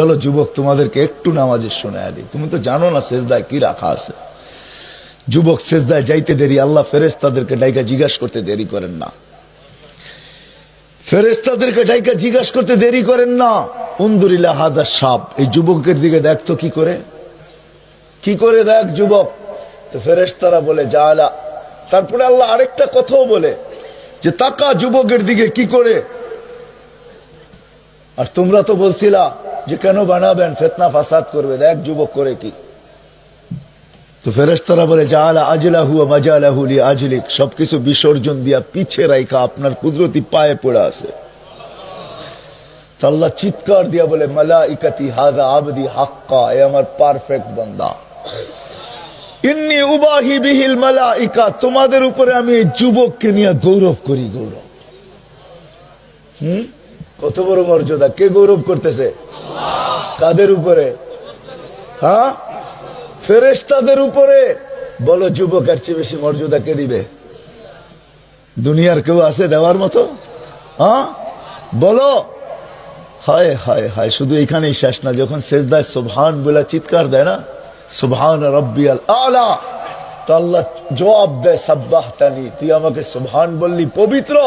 চলো যুবক, তোমাদেরকে একটু নামাজে শোনায় দিই। তুমি তো জানো না সেজদায় কি রাখা আছে। যুবক, সেজদায় যাইতে দেরি আল্লাহ ফেরেশতাদেরকে ডাইকা জিজ্ঞাসা করতে দেরি করেন না। ফেরেশতাদেরকে ডাইকা জিজ্ঞাসা করতে দেরি করেন না। উনদুরিলা হাদা সাপ, এই যুবকের দিকে দেখ তো কি করে দেখ যুবক। তো ফেরেশতারা বলে জালা। তারপরে আল্লাহ আরেকটা কথাও বলে যে তাকা যুবকের দিকে কি করে। আর তোমরা তো বলছিলা যে কেন বানাবেন, ফিতনা ফাসাদ করবে, দেখ যুবক করে কি। তো ফেরেশতারা বলে জাআলা আজলাহু ওয়া মাজালাহু লিআজলিক, সবকিছু বিসর্জন দিয়া পিছে রাইখা আপনার কুদরতি পায়ে পড়ে আছে। তো আল্লাহ চিৎকার দিয়া বলে মালাইকাতি হাযা আবদি হাক্কা, এ আমার পারফেক্ট বান্দা। ইন্নী উবাহি বিহিল মালাইকা, তোমাদের উপরে আমি এই যুবককে নিয়ে গৌরব করি। গৌরব কত বড় মর্যাদা। কে গৌরব করতেছে? কাদের উপরে? হ্যাঁ, ফেরেশতাদের উপরে। বলো যুবক, এর চেয়ে বেশি মর্যাদা কে দিবে? দুনিয়ার কেউ আছে দেওয়ার মতো? হ্যাঁ বলো। হায় হায় হায়, শুধু এখানেই শেষ না, যখন সেজদায় সুবহান বলে চিৎকার দেয় না, সুবহান রাব্বিয়াল আলা, তো আল্লাহ জবাব দেয় সাব্বাহতানি, তুই আমাকে সুবহান বললি, পবিত্র।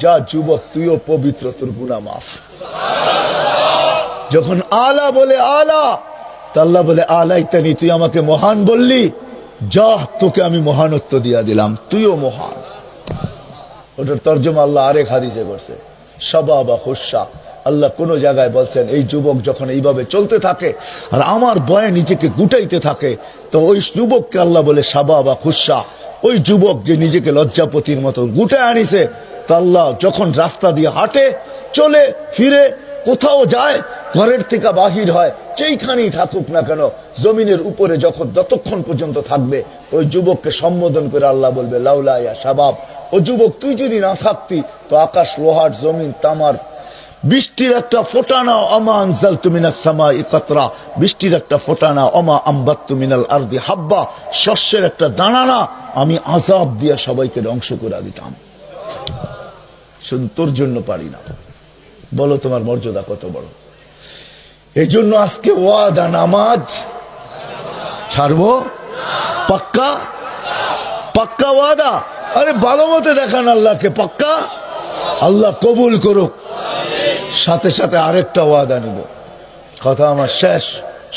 যা যুবক, তুইও পবিত্র, তোর গুনাহ মাফ। যখন আলা বলে আলা, তা আল্লাহ বলে আলাইতানি, তুই আমাকে মহান বললি, যা তোকে আমি মহানত্ব দিয়া দিলাম, তুইও মহান। ওটার তর্জমা আল্লাহ আরেক হাদিসে করছে, শাবাবা খুশা। আল্লাহ কোন জায়গায় বলছেন এই যুবক যখন এইভাবে চলতে থাকে আর আমার ভয়ে নিজেকে গুটাইতে থাকে, তো ওই যুবককে আল্লাহ বলে শাবাবা খুশা। ওই যুবক যে নিজেকে লজ্জাপতির মতো গুটায় আনিছে, তা আল্লাহ যখন রাস্তা দিয়ে হাঁটে, চলে ফিরে, কোথাও যায়, ঘরের থেকে বাহির হয়, যেইখানেই থাকুক না কেন, জমিনের উপরে যতক্ষণ পর্যন্ত থাকবে, ওই যুবককে সম্বোধন করে আল্লাহ বলবে লাউলা ইয়া শাবাব, ও যুবক তুই যদি না থাকতি, তো আকাশ লোহার, জমিন তামার, বৃষ্টির একটা ফোঁটানা, আমা আনজালতু মিনাস সামাই কাতরা, বৃষ্টির একটা ফোঁটানা, আমা আম্বাততু মিনাল আরদি হাব্বা, শস্যের একটা দানা না, আমি আযাব দিয়া সবাইকে ধ্বংস করে দিতাম। শুধু তোর জন্য পারি না। বলো তোমার মর্যাদা কত বড়। এই জন্য আজকে ওয়াদা, নামাজ ছাড়বো, পাক্কা পাক্কা ওয়াদা। আরে ভালো মতে দেখান আল্লাহকে, পাক্কা। আল্লাহ কবুল করুক। সাথে সাথে আরেকটা ওয়াদা নিব, কথা আমার শেষ,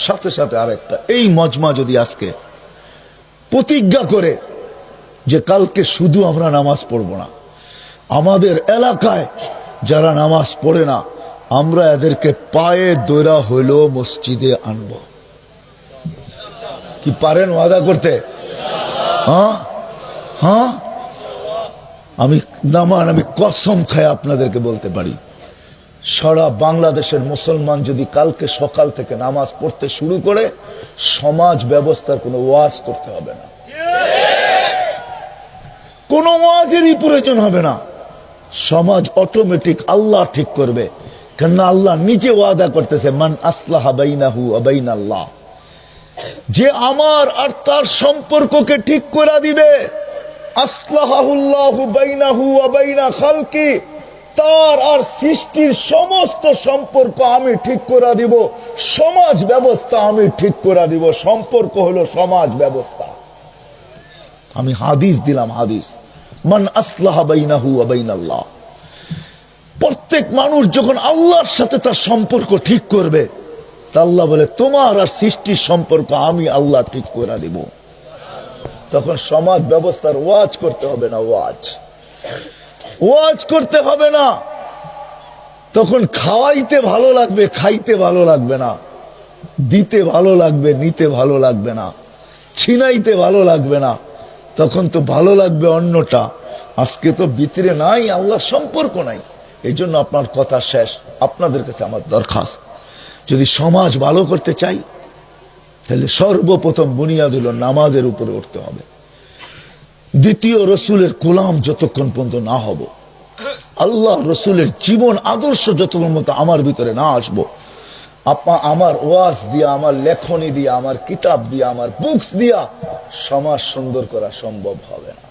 সাথে সাথে আরেকটা। এই মজমা যদি আজকে প্রতিজ্ঞা করে যে কালকে শুধু আমরা নামাজ পড়বো না, আমাদের এলাকায় যারা নামাজ পড়ে না, আমরা এদেরকে পায়ে দৈরা হইল মসজিদে আনবো। কি পারেন ওয়াদা করতে? হ্যাঁ হ্যাঁ, আমি কসম খায় আপনাদেরকে বলতে পারি, সারা বাংলাদেশের মুসলমান যদি কালকে সকাল থেকে নামাজ পড়তে শুরু করে, সমাজ ব্যবস্থার কোনো ওয়াজ করতে হবে না, কোনো ওয়াজেরই প্রয়োজন হবে না। সমাজ অটোমেটিক আল্লাহ ঠিক করবে। কেননা আল্লাহ নিজে ওয়াদা করতেছে, মান আসলাহা বাইনাহু ওয়া বাইনাল্লাহ, যে আমার আর তার সম্পর্ককে ঠিক করে দিবে, আসলাহাহুল্লাহু বাইনাহু ওয়া বাইনা খালকি, তার আর সৃষ্টির সমস্ত সম্পর্ক আমি ঠিক করে দিব, সমাজ ব্যবস্থা আমি ঠিক করে দিব। সম্পর্ক হলো সমাজ ব্যবস্থা। আমি হাদিস দিলাম, হাদিস, মান আসলাহা বাইনাহু ওয়া বাইনাল্লাহ। প্রত্যেক মানুষ যখন আল্লাহর সাথে তার সম্পর্ক ঠিক করবে, তা আল্লাহ বলে তোমার আর সৃষ্টির সম্পর্ক আমি আল্লাহ ঠিক করে দিব। তখন সমাজ ব্যবস্থার ওয়াজ করতে হবে না, ওয়াজ করতে হবে না। তখন খাওয়াইতে ভালো লাগবে, খাইতে ভালো লাগবে না, দিতে ভালো লাগবে, নিতে ভালো লাগবে না, ছিনাইতে ভালো লাগবে না। তখন তো ভালো লাগবে অন্যটা। আজকে তো ভিতরে নাই, আল্লাহর সম্পর্ক নাই। এই জন্য আপনার কথা শেষ, আপনাদের কাছে আমার দরখাস্ত, যদি সমাজ ভালো করতে চাই, তাহলে সর্বপ্রথম বুনিয়াদ হলো নামাজের উপরে উঠতে হবে। দ্বিতীয়, রসুলের গোলাম যতক্ষণ পর্যন্ত না হব, আল্লাহ রসুলের জীবন আদর্শ যতক্ষণ মতো আমার ভিতরে না আসবো, আমার ওয়াজ দিয়া, আমার লেখনী দিয়া, আমার কিতাব দিয়া, আমার বুকস দিয়া সমাজ সুন্দর করা সম্ভব হবে না।